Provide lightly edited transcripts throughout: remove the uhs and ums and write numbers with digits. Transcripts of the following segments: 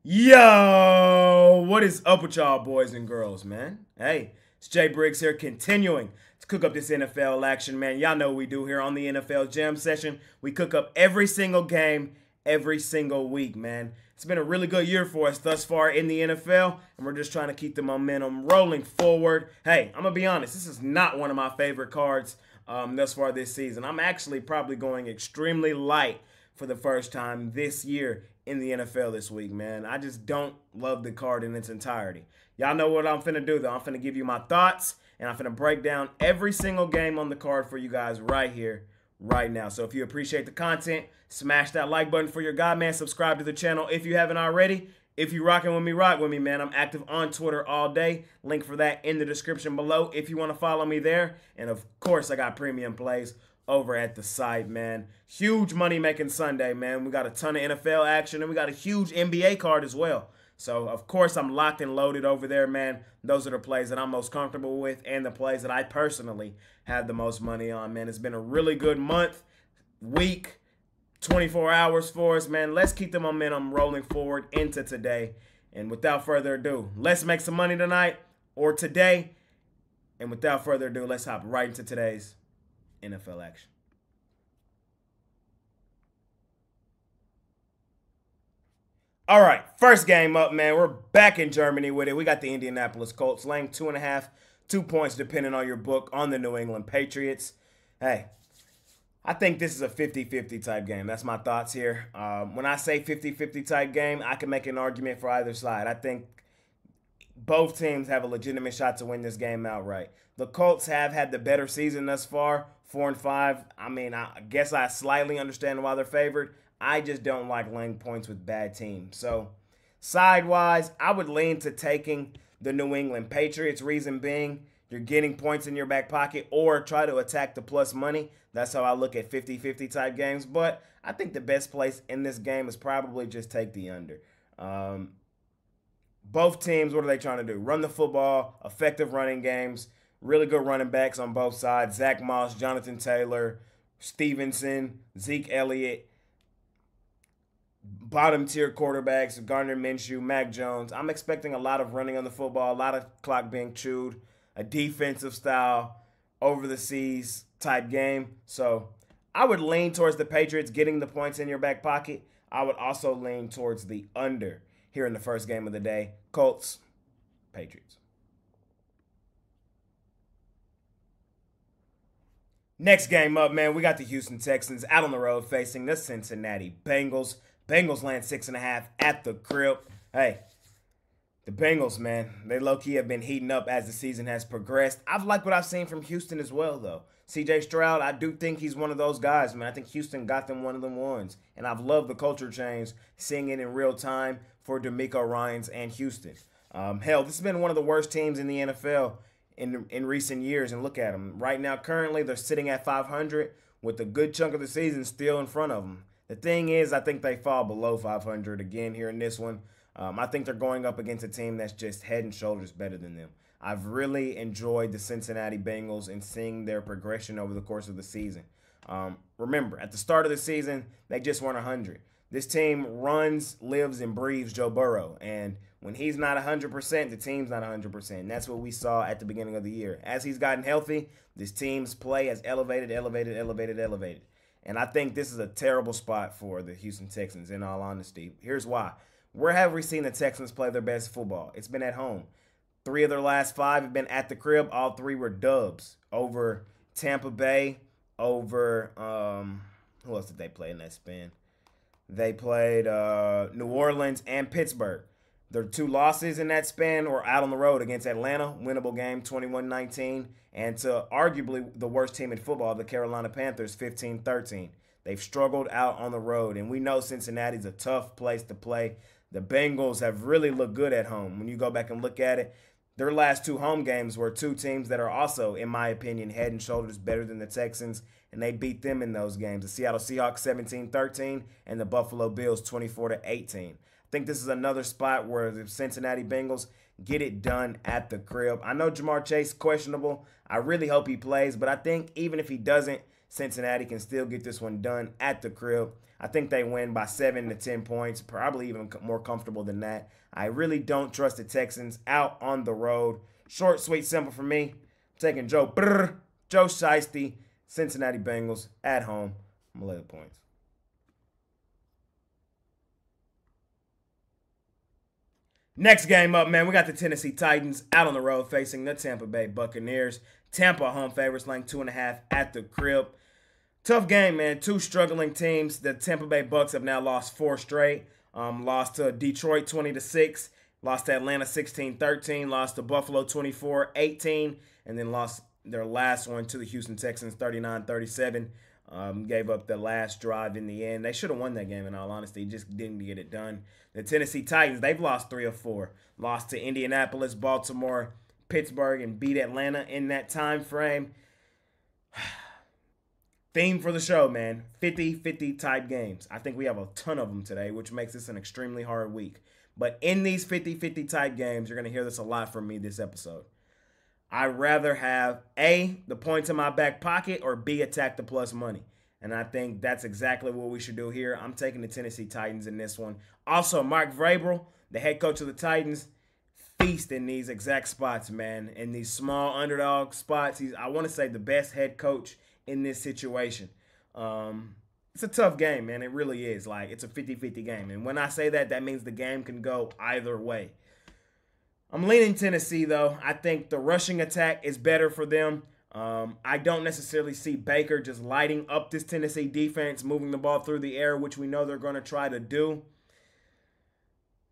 Yo, what is up with y'all boys and girls, man? Hey, it's Jay Briggs here, continuing to cook up this NFL action, man. Y'all know what we do here on the NFL Jam Session. We cook up every single game, every single week, man. It's been a really good year for us thus far in the NFL, and we're just trying to keep the momentum rolling forward. Hey, I'm going to be honest, this is not one of my favorite cards thus far this season. I'm actually probably going extremely light for the first time this year in the NFL this week, man. I just don't love the card in its entirety. Y'all know what I'm finna do, though. I'm finna give you my thoughts, and I'm finna break down every single game on the card for you guys right here, right now. So if you appreciate the content, smash that like button for your guy, man. Subscribe to the channel if you haven't already. If you rocking with me, rock with me, man. I'm active on Twitter all day. Link for that in the description below if you want to follow me there. And, of course, I got premium plays over at the site, man. Huge money-making Sunday, man. We got a ton of NFL action, and we got a huge NBA card as well. So, of course, I'm locked and loaded over there, man. Those are the plays that I'm most comfortable with and the plays that I personally have the most money on, man. It's been a really good month, week, 24 hours for us, man. Let's keep the momentum rolling forward into today. And without further ado, let's make some money tonight or today. And without further ado, let's hop right into today's NFL action. All right, first game up, man. We're back in Germany with it. We got the Indianapolis Colts laying 2.5, 2 points, depending on your book, on the New England Patriots. Hey, I think this is a 50-50 type game. That's my thoughts here. When I say 50-50 type game, I can make an argument for either side. I think both teams have a legitimate shot to win this game outright. The Colts have had the better season thus far, 4-5. I mean, I guess I slightly understand why they're favored. I just don't like laying points with bad teams. So, side-wise, I would lean to taking the New England Patriots. Reason being, you're getting points in your back pocket or try to attack the plus money. That's how I look at 50-50 type games. But I think the best place in this game is probably just take the under. Both teams, what are they trying to do? Run the football, effective running games, really good running backs on both sides. Zach Moss, Jonathan Taylor, Stevenson, Zeke Elliott. Bottom tier quarterbacks, Gardner Minshew, Mac Jones. I'm expecting a lot of running on the football, a lot of clock being chewed, a defensive style, over the seas type game. So I would lean towards the Patriots getting the points in your back pocket. I would also lean towards the under here in the first game of the day. Colts, Patriots. Next game up, man, we got the Houston Texans out on the road facing the Cincinnati Bengals. Bengals land 6.5 at the crib. Hey, the Bengals, man, they low-key have been heating up as the season has progressed. I've liked what I've seen from Houston as well, though. C.J. Stroud, I do think he's one of those guys, man. I think Houston got them one of them ones. And I've loved the culture change, seeing it in real time for DeMeco Ryans and Houston. Hell, this has been one of the worst teams in the NFL in recent years. And look at them. Right now, currently, they're sitting at 500 with a good chunk of the season still in front of them. The thing is, I think they fall below 500 again here in this one. I think they're going up against a team that's just head and shoulders better than them. I've really enjoyed the Cincinnati Bengals and seeing their progression over the course of the season. Remember, at the start of the season, they just weren't 100. This team runs, lives, and breathes Joe Burrow. And when he's not 100%, the team's not 100%. And that's what we saw at the beginning of the year. As he's gotten healthy, this team's play has elevated. And I think this is a terrible spot for the Houston Texans, in all honesty. Here's why. Where have we seen the Texans play their best football? It's been at home. 3 of their last 5 have been at the crib. All 3 were dubs over Tampa Bay, over who else did they play in that span? They played New Orleans and Pittsburgh. Their 2 losses in that span were out on the road against Atlanta, winnable game, 21-19, and to arguably the worst team in football, the Carolina Panthers, 15-13. They've struggled out on the road, and we know Cincinnati's a tough place to play. The Bengals have really looked good at home. When you go back and look at it, their last 2 home games were 2 teams that are also, in my opinion, head and shoulders better than the Texans, and they beat them in those games. The Seattle Seahawks 17-13 and the Buffalo Bills 24-18. I think this is another spot where the Cincinnati Bengals get it done at the crib. I know Jamar Chase questionable. I really hope he plays, but I think even if he doesn't, Cincinnati can still get this one done at the crib. I think they win by 7 to 10 points, probably even more comfortable than that. I really don't trust the Texans out on the road. Short, sweet, simple for me. I'm taking Joe Shiesty, Cincinnati Bengals at home. I'm going to lay the points. Next game up, man, we got the Tennessee Titans out on the road facing the Tampa Bay Buccaneers. Tampa home favorites laying 2.5 at the crib. Tough game, man. Two struggling teams. The Tampa Bay Bucs have now lost 4 straight. Lost to Detroit 20-6. Lost to Atlanta 16-13. Lost to Buffalo 24-18. And then lost their last one to the Houston Texans 39-37. Gave up the last drive in the end. They should have won that game, in all honesty. Just didn't get it done. The Tennessee Titans, they've lost 3 of 4. Lost to Indianapolis, Baltimore, Pittsburgh, and beat Atlanta in that time frame. Theme for the show, man. 50-50 type games. I think we have a ton of them today, which makes this an extremely hard week. But in these 50-50 type games, you're going to hear this a lot from me this episode. I'd rather have A, the points in my back pocket, or B, attack the plus money. And I think that's exactly what we should do here. I'm taking the Tennessee Titans in this one. Also, Mark Vrabel, the head coach of the Titans, feast in these exact spots, man. In these small underdog spots. He's, I want to say, the best head coach in this situation. It's a tough game, man. It really is. Like, it's a 50-50 game. And when I say that, that means the game can go either way. I'm leaning Tennessee, though. I think the rushing attack is better for them. I don't necessarily see Baker just lighting up this Tennessee defense, moving the ball through the air, which we know they're going to try to do.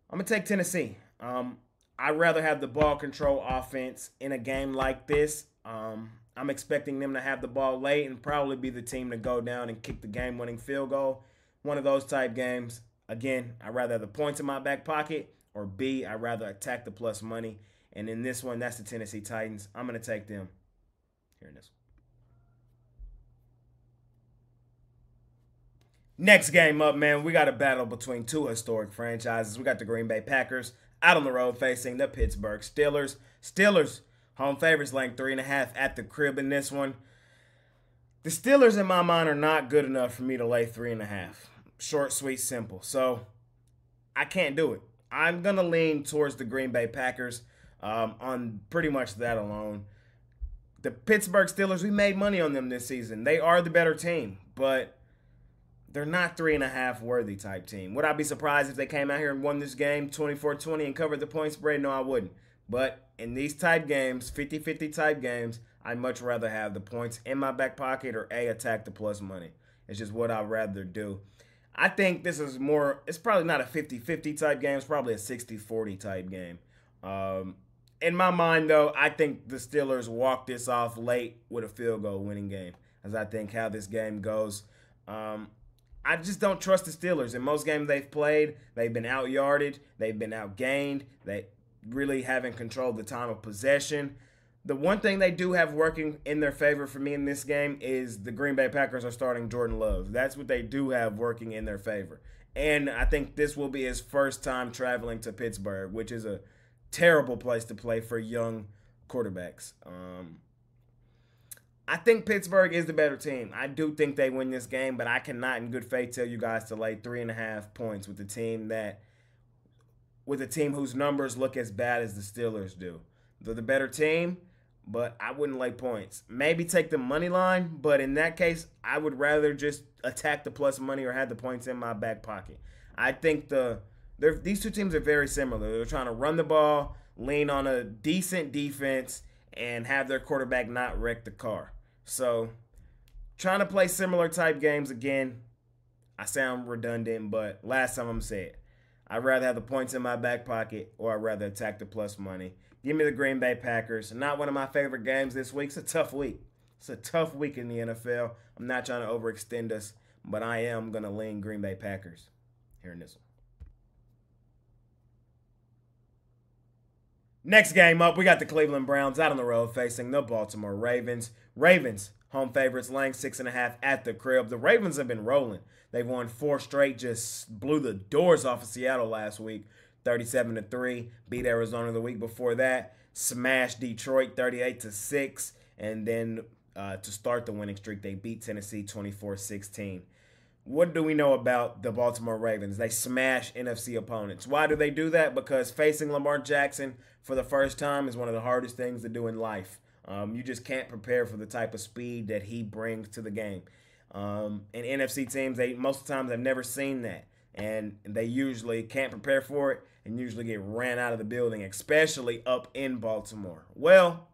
I'm going to take Tennessee. I'd rather have the ball control offense in a game like this. I'm expecting them to have the ball late and probably be the team to go down and kick the game-winning field goal. One of those type games. Again, I'd rather have the points in my back pocket, or B, I'd rather attack the plus money. And in this one, that's the Tennessee Titans. I'm going to take them here in this one. Next game up, man, we got a battle between two historic franchises. We got the Green Bay Packers out on the road facing the Pittsburgh Steelers. Steelers, home favorites, laying 3.5 at the crib in this one. The Steelers, in my mind, are not good enough for me to lay 3.5. Short, sweet, simple. So I can't do it. I'm going to lean towards the Green Bay Packers on pretty much that alone. The Pittsburgh Steelers, we made money on them this season. They are the better team, but they're not 3.5 worthy type team. Would I be surprised if they came out here and won this game 24-20 and covered the point spread? No, I wouldn't. But in these type games, 50-50 type games, I'd much rather have the points in my back pocket or A, attack the plus money. It's just what I'd rather do. I think this is more, it's probably not a 50-50 type game. It's probably a 60-40 type game. In my mind, though, I think the Steelers walk this off late with a field goal winning game, as I think how this game goes. I just don't trust the Steelers. In most games they've played, they've been out-yarded, they've been outgained, they really haven't controlled the time of possession. The one thing they do have working in their favor for me in this game is the Green Bay Packers are starting Jordan Love. That's what they do have working in their favor. And I think this will be his first time traveling to Pittsburgh, which is a terrible place to play for young quarterbacks. I think Pittsburgh is the better team. I do think they win this game, but I cannot in good faith tell you guys to lay 3.5 points with a team whose numbers look as bad as the Steelers do. They're the better team, but I wouldn't lay points. Maybe take the money line, but in that case, I would rather just attack the plus money or have the points in my back pocket. I think these two teams are very similar. They're trying to run the ball, lean on a decent defense, and have their quarterback not wreck the car. So, trying to play similar type games again. I sound redundant, but last time I'm saying it. I'd rather have the points in my back pocket or I'd rather attack the plus money. Give me the Green Bay Packers. Not one of my favorite games this week. It's a tough week. It's a tough week in the NFL. I'm not trying to overextend us, but I am going to lean Green Bay Packers here in this one. Next game up, we got the Cleveland Browns out on the road facing the Baltimore Ravens. Ravens, home favorites, laying 6.5 at the crib. The Ravens have been rolling. They've won 4 straight, just blew the doors off of Seattle last week, 37-3. Beat Arizona the week before that. Smashed Detroit 38-6. And then to start the winning streak. They beat Tennessee 24-16. What do we know about the Baltimore Ravens? They smash NFC opponents. Why do they do that? Because facing Lamar Jackson for the first time is one of the hardest things to do in life. You just can't prepare for the type of speed that he brings to the game. And NFC teams, most of the times, I've never seen that. And they usually can't prepare for it and usually get ran out of the building, especially up in Baltimore. Well,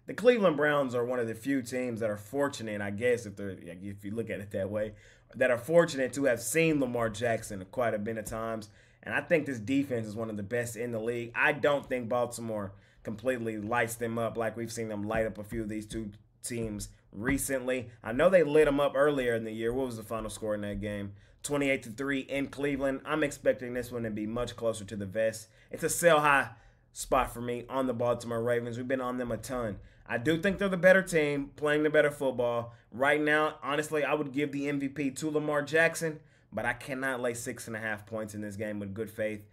the Cleveland Browns are one of the few teams that are fortunate, I guess, if you look at it that way, that are fortunate to have seen Lamar Jackson quite a bit of times. And I think this defense is one of the best in the league. I don't think Baltimore completely lights them up like we've seen them light up a few of these two teams recently. I know they lit them up earlier in the year. What was the final score in that game? 28-3 in Cleveland. I'm expecting this one to be much closer to the vest. It's a sell high spot for me on the Baltimore Ravens. We've been on them a ton. I do think they're the better team, playing the better football. Right now, honestly, I would give the MVP to Lamar Jackson, but I cannot lay 6.5 points in this game with good faith.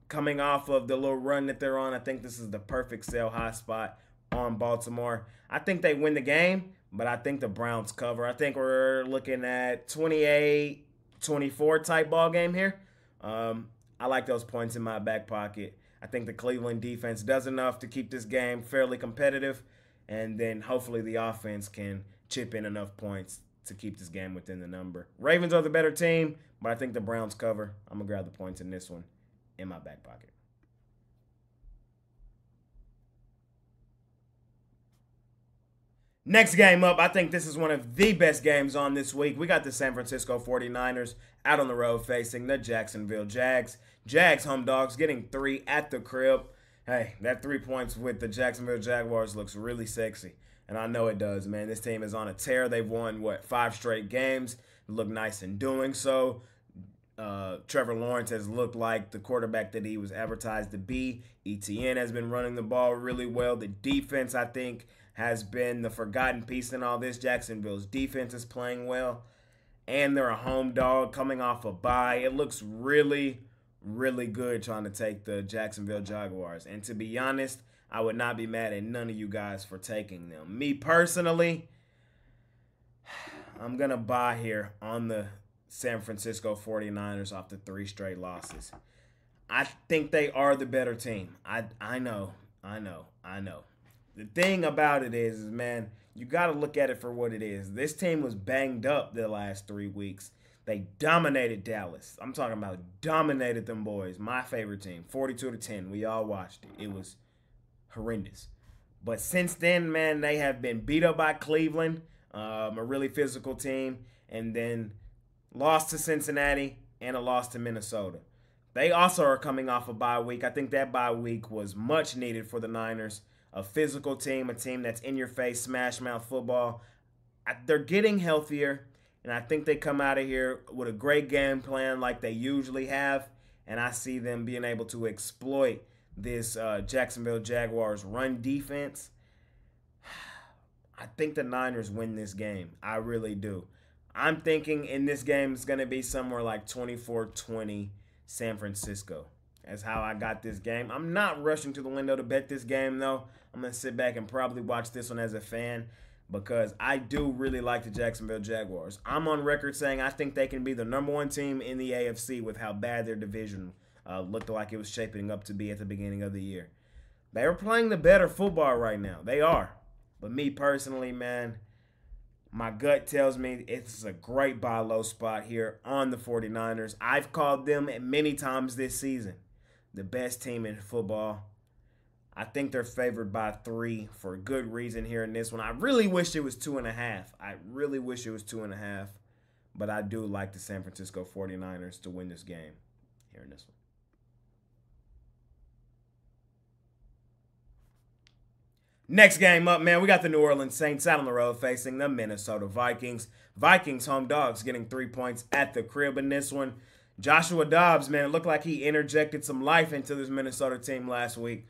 Coming off of the little run that they're on, I think this is the perfect sell high spot on Baltimore. I think they win the game, but I think the Browns cover. I think we're looking at 28-24 type ball game here. I like those points in my back pocket. I think the Cleveland defense does enough to keep this game fairly competitive, and then hopefully the offense can chip in enough points to keep this game within the number. Ravens are the better team, but I think the Browns cover. I'm going to grab the points in this one in my back pocket. Next game up, I think this is one of the best games on this week. We got the San Francisco 49ers out on the road facing the Jacksonville Jags. Jags home dogs getting 3 at the crib. Hey, that 3 points with the Jacksonville Jaguars looks really sexy. And I know it does, man. This team is on a tear. They've won, 5 straight games. They look nice in doing so. Trevor Lawrence has looked like the quarterback that he was advertised to be. ETN has been running the ball really well. The defense, I think, has been the forgotten piece in all this. Jacksonville's defense is playing well. And they're a home dog coming off a bye. It looks really, really good trying to take the Jacksonville Jaguars. And to be honest, I would not be mad at none of you guys for taking them. Me personally, I'm going to buy here on the San Francisco 49ers off the 3 straight losses. I think they are the better team. I know. The thing about it is, man, you got to look at it for what it is. This team was banged up the last 3 weeks. They dominated Dallas. I'm talking about dominated them boys. My favorite team, 42-10. We all watched it. It was horrendous. But since then, man, they have been beat up by Cleveland, a really physical team, and then lost to Cincinnati and a loss to Minnesota. They also are coming off a bye week. I think that bye week was much needed for the Niners. A physical team, a team that's in your face, smash mouth football. They're getting healthier, and I think they come out of here with a great game plan like they usually have, and I see them being able to exploit this Jacksonville Jaguars run defense. I think the Niners win this game. I really do. I'm thinking in this game it's going to be somewhere like 24-20 San Francisco. That's how I got this game. I'm not rushing to the window to bet this game, though. I'm going to sit back and probably watch this one as a fan because I do really like the Jacksonville Jaguars. I'm on record saying I think they can be the #1 team in the AFC with how bad their division looked like it was shaping up to be at the beginning of the year. They are playing the better football right now. They are. But me personally, man, my gut tells me it's a great buy low spot here on the 49ers. I've called them many times this season the best team in football. I think they're favored by 3 for a good reason here in this one. I really wish it was 2.5. I really wish it was 2.5. But I do like the San Francisco 49ers to win this game here in this one. Next game up, man, we got the New Orleans Saints out on the road facing the Minnesota Vikings. Vikings home dogs getting 3 points at the crib in this one. Joshua Dobbs, man, it looked like he interjected some life into this Minnesota team last week.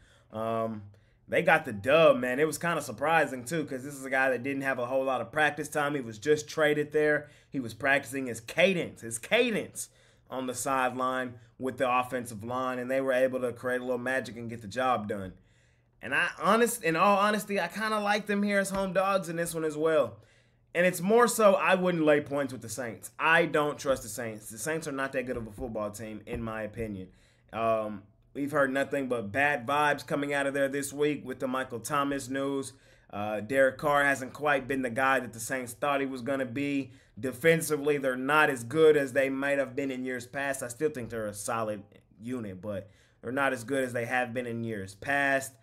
They got the dub, man. It was kind of surprising, too, because this is a guy that didn't have a whole lot of practice time. He was just traded there. He was practicing his cadence on the sideline with the offensive line, and they were able to create a little magic and get the job done. And in all honesty, I kind of like them here as home dogs in this one as well. And it's more so I wouldn't lay points with the Saints. I don't trust the Saints. The Saints are not that good of a football team, in my opinion. We've heard nothing but bad vibes coming out of there this week with the Michael Thomas news. Derek Carr hasn't quite been the guy that the Saints thought he was going to be. Defensively, they're not as good as they might have been in years past. I still think they're a solid unit, but they're not as good as they have been in years past.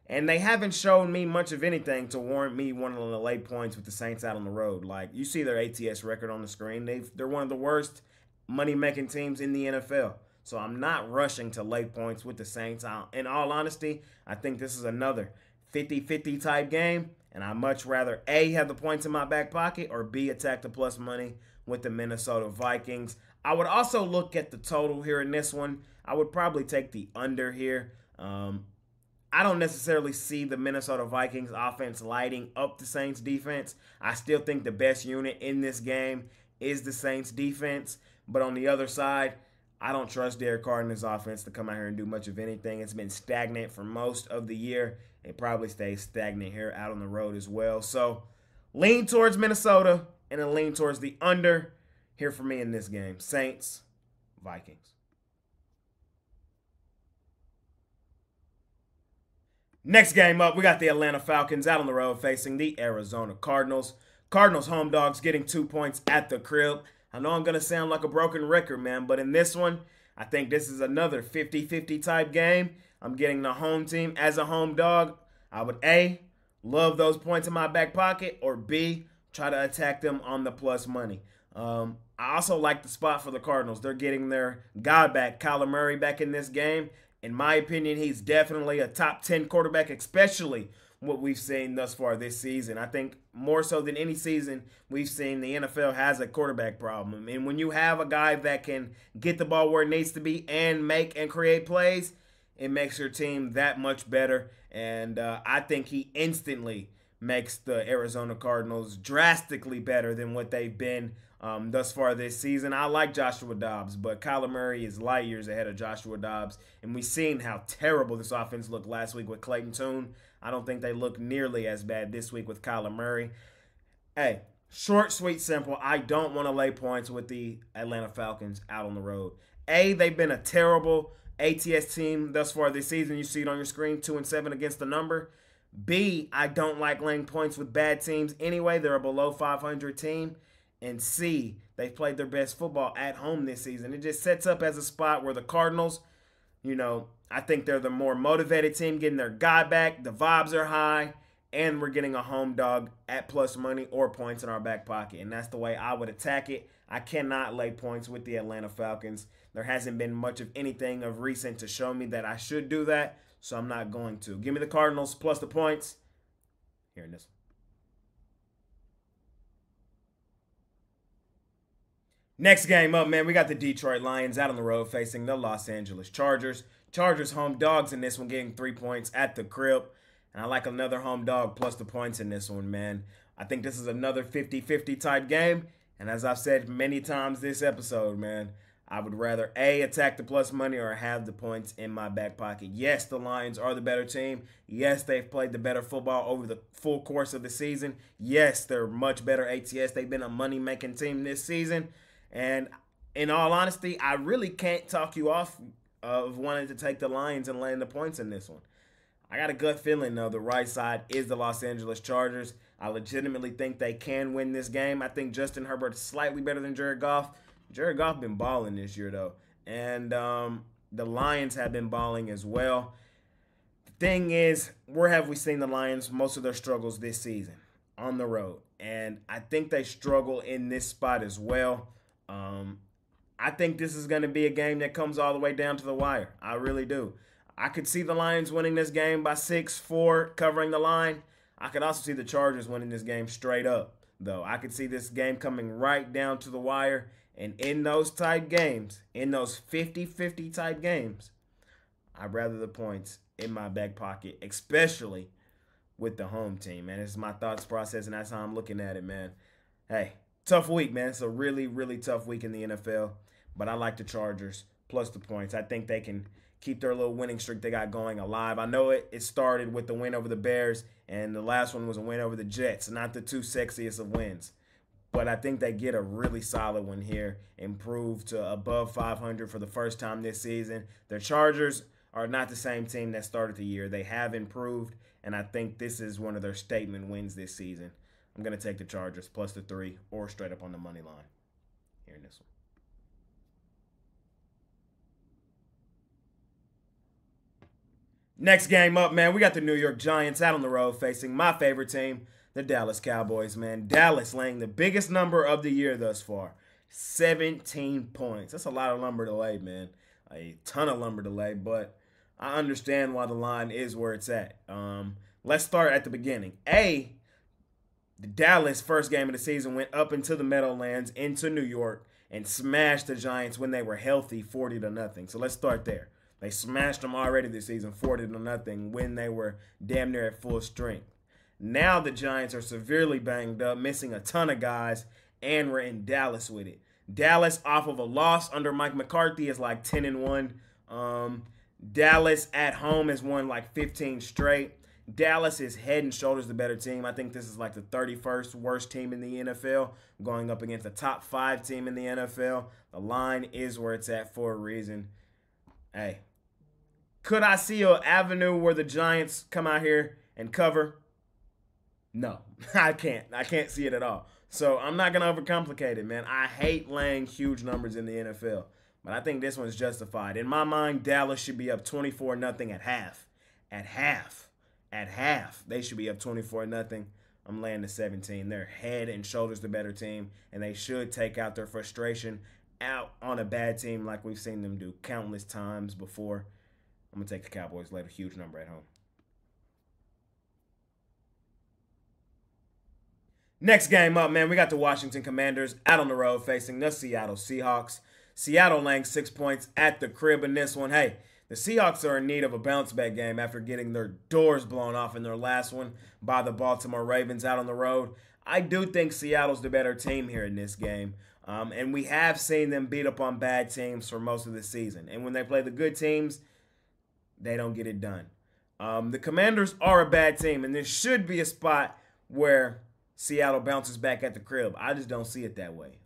And they haven't shown me much of anything to warrant me wanting to lay points with the Saints out on the road. Like, you see their ATS record on the screen. They're one of the worst money-making teams in the NFL. So I'm not rushing to lay points with the Saints. In all honesty, I think this is another 50-50 type game. And I'd much rather A, have the points in my back pocket, or B, attack the plus money with the Minnesota Vikings. I would also look at the total here in this one. I would probably take the under here. I don't necessarily see the Minnesota Vikings offense lighting up the Saints defense. I still think the best unit in this game is the Saints defense. But on the other side, I don't trust Derek Carr and his offense to come out here and do much of anything. It's been stagnant for most of the year. It probably stays stagnant here out on the road as well. So lean towards Minnesota and then lean towards the under here for me in this game. Saints, Vikings. Next game up, we got the Atlanta Falcons out on the road facing the Arizona Cardinals. Cardinals home dogs getting 2 points at the crib. I know I'm going to sound like a broken record, man, but in this one, I think this is another 50-50 type game. I'm getting the home team as a home dog. I would A, love those points in my back pocket, or B, try to attack them on the plus money. I also like the spot for the Cardinals. They're getting their guy back, Kyler Murray, back in this game. In my opinion, he's definitely a top 10 quarterback, especially what we've seen thus far this season. I think more so than any season we've seen, the NFL has a quarterback problem. And when you have a guy that can get the ball where it needs to be and make and create plays, it makes your team that much better. And I think he instantly makes the Arizona Cardinals drastically better than what they've been thus far this season. I like Joshua Dobbs, but Kyler Murray is light years ahead of Joshua Dobbs. And we've seen how terrible this offense looked last week with Clayton Tune. I don't think they look nearly as bad this week with Kyler Murray. Hey, short, sweet, simple. I don't want to lay points with the Atlanta Falcons out on the road. A, they've been a terrible ATS team thus far this season. You see it on your screen, 2-7 against the number. B, I don't like laying points with bad teams anyway. They're a below 500 team. And C, they've played their best football at home this season. It just sets up as a spot where the Cardinals, I think they're the more motivated team getting their guy back. The vibes are high, and we're getting a home dog at plus money or points in our back pocket. And that's the way I would attack it. I cannot lay points with the Atlanta Falcons. There hasn't been much of anything of recent to show me that I should do that, so I'm not going to. Give me the Cardinals plus the points here in this one. Next game up, man, we got the Detroit Lions out on the road facing the Los Angeles Chargers. Chargers home dogs in this one, getting 3 points at the crib. And I like another home dog plus the points in this one, man. I think this is another 50-50 type game. And as I've said many times this episode, man, I would rather A, attack the plus money or have the points in my back pocket. Yes, the Lions are the better team. Yes, they've played the better football over the full course of the season. Yes, they're much better ATS. They've been a money-making team this season. And in all honesty, I really can't talk you off of wanting to take the Lions and laying the points in this one. I got a gut feeling, though, the right side is the Los Angeles Chargers. I legitimately think they can win this game. I think Justin Herbert is slightly better than Jared Goff. Jared Goff been balling this year, though. And the Lions have been balling as well. The thing is, where have we seen the Lions most of their struggles this season? On the road. And I think they struggle in this spot as well. I think this is going to be a game that comes all the way down to the wire. I really do. I could see the Lions winning this game by 6-4, covering the line. I could also see the Chargers winning this game straight up, though. I could see this game coming right down to the wire. And in those type games, in those 50-50 type games, I'd rather the points in my back pocket, especially with the home team, man. It's my thoughts process, and that's how I'm looking at it, man. Hey, tough week, man. It's a really, really tough week in the NFL. But I like the Chargers plus the points. I think they can keep their little winning streak they got going alive. I know it started with the win over the Bears, and the last one was a win over the Jets, not the two sexiest of wins. But I think they get a really solid one here, improve to above 500 for the first time this season. Their Chargers are not the same team that started the year. They have improved, and I think this is one of their statement wins this season. I'm going to take the Chargers plus the 3 or straight up on the money line here in this one. Next game up, man, we got the New York Giants out on the road facing my favorite team, the Dallas Cowboys, man. Dallas laying the biggest number of the year thus far, 17 points. That's a lot of lumber to lay, man. A ton of lumber to lay, but I understand why the line is where it's at. Let's start at the beginning. The Dallas first game of the season went up into the Meadowlands, into New York, and smashed the Giants when they were healthy, 40-0. So let's start there. They smashed them already this season, 40-0, when they were damn near at full strength. Now the Giants are severely banged up, missing a ton of guys, and we're in Dallas with it. Dallas, off of a loss under Mike McCarthy, is like 10-1. Dallas at home has won like 15 straight. Dallas is head and shoulders the better team. I think this is like the 31st worst team in the NFL, going up against the top 5 team in the NFL. The line is where it's at for a reason. Hey, could I see an avenue where the Giants come out here and cover? No, I can't. I can't see it at all. So I'm not going to overcomplicate it, man. I hate laying huge numbers in the NFL, but I think this one's justified. In my mind, Dallas should be up 24-0 at half. At half, they should be up 24-0. I'm laying the 17. They're head and shoulders the better team, and they should take out their frustration out on a bad team like we've seen them do countless times before. I'm going to take the Cowboys, lay a huge number at home. Next game up, man, we got the Washington Commanders out on the road facing the Seattle Seahawks. Seattle laying 6 points at the crib in this one. Hey, the Seahawks are in need of a bounce-back game after getting their doors blown off in their last one by the Baltimore Ravens out on the road. I do think Seattle's the better team here in this game. And we have seen them beat up on bad teams for most of the season. And when they play the good teams, they don't get it done. The Commanders are a bad team, and this should be a spot where Seattle bounces back at the crib. I just don't see it that way.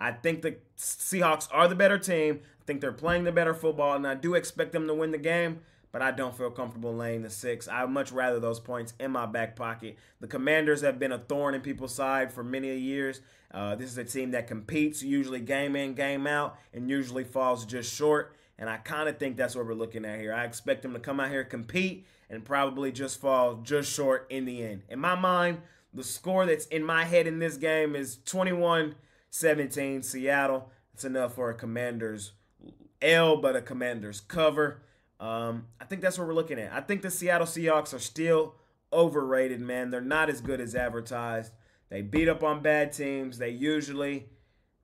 I think the Seahawks are the better team. I think they're playing the better football, and I do expect them to win the game, but I don't feel comfortable laying the 6. I'd much rather those points in my back pocket. The Commanders have been a thorn in people's side for many years. This is a team that competes, usually game in, game out, and usually falls just short, and I kind of think that's what we're looking at here. I expect them to come out here, compete, and probably just fall just short in the end. In my mind, the score that's in my head in this game is 21-17 Seattle. It's enough for a Commanders L, but a Commanders cover. I think that's what we're looking at. I think the Seattle Seahawks are still overrated, man. They're not as good as advertised. They beat up on bad teams. They usually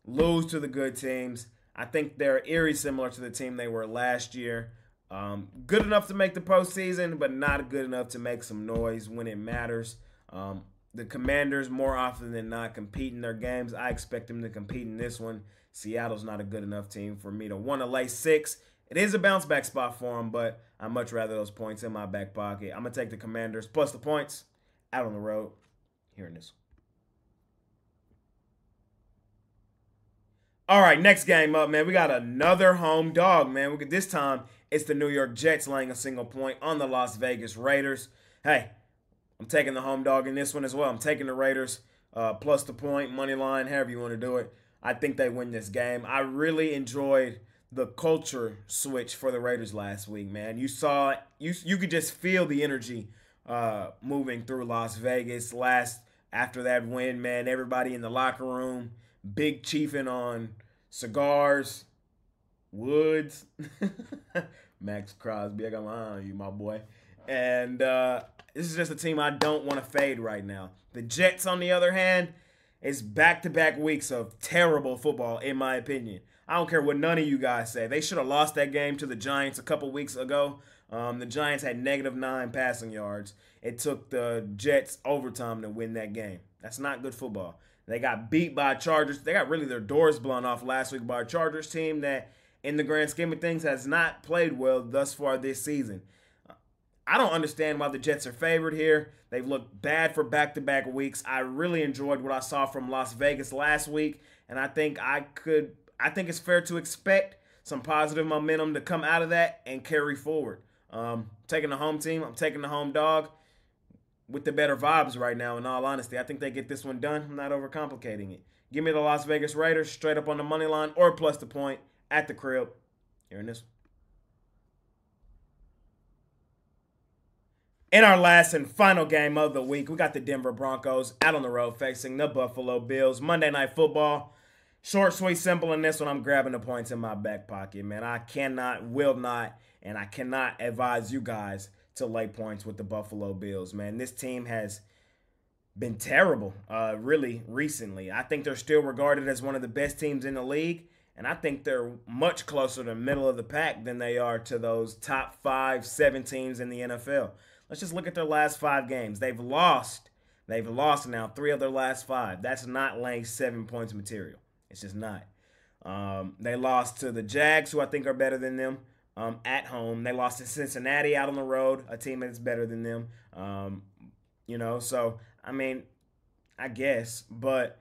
lose to the good teams. I think they're eerie similar to the team they were last year. Good enough to make the postseason, but not good enough to make some noise when it matters. The Commanders, more often than not, compete in their games. I expect them to compete in this one. Seattle's not a good enough team for me to want to lay 6. It is a bounce-back spot for them, but I'd much rather those points in my back pocket. I'm going to take the Commanders plus the points out on the road here in this one. All right, next game up, man. We got another home dog, man. This time, it's the New York Jets laying a single point on the Las Vegas Raiders. Hey, I'm taking the home dog in this one as well. I'm taking the Raiders plus the point, money line, however you want to do it. I think they win this game. I really enjoyed the culture switch for the Raiders last week, man. You saw you could just feel the energy moving through Las Vegas after that win, man. Everybody in the locker room, big chiefing on cigars, Woods, Max Crosby. I got my eye on you, my boy. And this is just a team I don't want to fade right now. The Jets, on the other hand, is back-to-back weeks of terrible football, in my opinion. I don't care what none of you guys say. They should have lost that game to the Giants a couple weeks ago. The Giants had -9 passing yards. It took the Jets overtime to win that game. That's not good football. They got beat by Chargers. They got really their doors blown off last week by a Chargers team that in the grand scheme of things, has not played well thus far this season. I don't understand why the Jets are favored here. They've looked bad for back-to-back weeks. I really enjoyed what I saw from Las Vegas last week, and I think it's fair to expect some positive momentum to come out of that and carry forward. Taking the home team, I'm taking the home dog with the better vibes right now, in all honesty. I think they get this one done. I'm not overcomplicating it. Give me the Las Vegas Raiders straight up on the money line or plus the point at the crib. Here in this one. In our last and final game of the week, we got the Denver Broncos out on the road facing the Buffalo Bills. Monday Night Football. Short, sweet, simple in this one. I'm grabbing the points in my back pocket, man. I cannot, will not, and I cannot advise you guys to lay points with the Buffalo Bills, man. This team has been terrible, really, recently. I think they're still regarded as one of the best teams in the league, and I think they're much closer to the middle of the pack than they are to those top 5, 7 teams in the NFL. Let's just look at their last 5 games. They've lost now 3 of their last 5. That's not laying 7 points material. It's just not. They lost to the Jags, who I think are better than them, at home. They lost to Cincinnati out on the road, a team that's better than them. So, I mean, I guess. But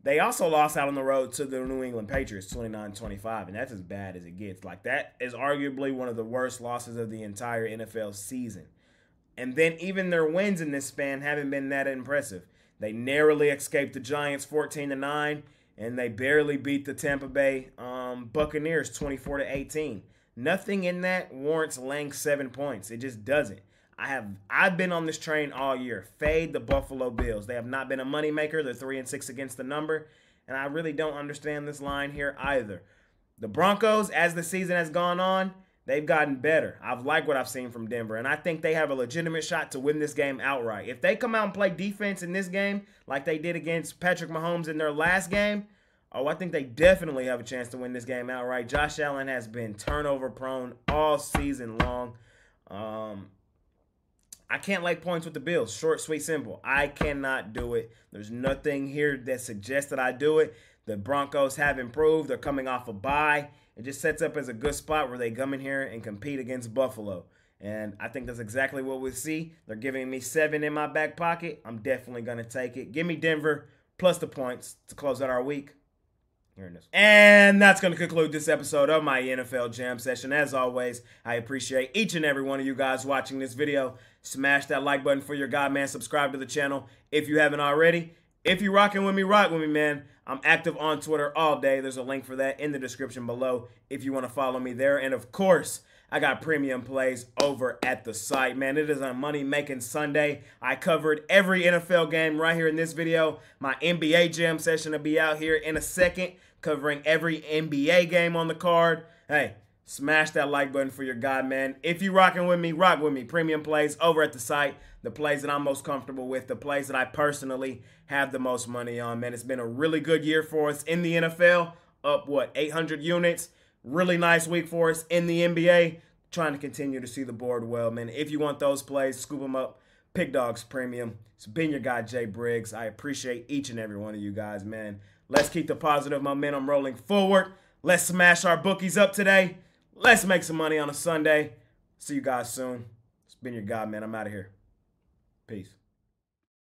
they also lost out on the road to the New England Patriots, 29-25, and that's as bad as it gets. Like, that is arguably one of the worst losses of the entire NFL season. And then even their wins in this span haven't been that impressive. They narrowly escaped the Giants 14-9, and they barely beat the Tampa Bay Buccaneers 24-18. Nothing in that warrants laying 7 points. It just doesn't. I've been on this train all year. Fade the Buffalo Bills. They have not been a moneymaker. They're 3-6 against the number, and I really don't understand this line here either. The Broncos, as the season has gone on, they've gotten better. I've liked what I've seen from Denver, and I think they have a legitimate shot to win this game outright. If they come out and play defense in this game like they did against Patrick Mahomes in their last game, I think they definitely have a chance to win this game outright. Josh Allen has been turnover-prone all season long. I can't lay points with the Bills. Short, sweet, simple. I cannot do it. There's nothing here that suggests that I do it. The Broncos have improved. They're coming off a bye. It just sets up as a good spot where they come in here and compete against Buffalo. And I think that's exactly what we see. They're giving me 7 in my back pocket. I'm definitely going to take it. Give me Denver plus the points to close out our week. Here it is. And that's going to conclude this episode of my NFL Jam Session. As always, I appreciate each and every one of you guys watching this video. Smash that like button for your guy, man. Subscribe to the channel if you haven't already. If you're rocking with me, rock with me, man. I'm active on Twitter all day. There's a link for that in the description below if you want to follow me there. And, of course, I got premium plays over at the site, man. It is a money-making Sunday. I covered every NFL game right here in this video. My NBA Jam Session will be out here in a second, covering every NBA game on the card. Hey, smash that like button for your guy, man. If you're rocking with me, rock with me. Premium plays over at the site. The plays that I'm most comfortable with, the plays that I personally have the most money on, man. It's been a really good year for us in the NFL. Up, 800 units. Really nice week for us in the NBA. Trying to continue to see the board well, man. If you want those plays, scoop them up. Pickdawgz Premium. It's been your guy, Jay Briggs. I appreciate each and every one of you guys, man. Let's keep the positive momentum rolling forward. Let's smash our bookies up today. Let's make some money on a Sunday. See you guys soon. It's been your guy, man. I'm out of here. Peace.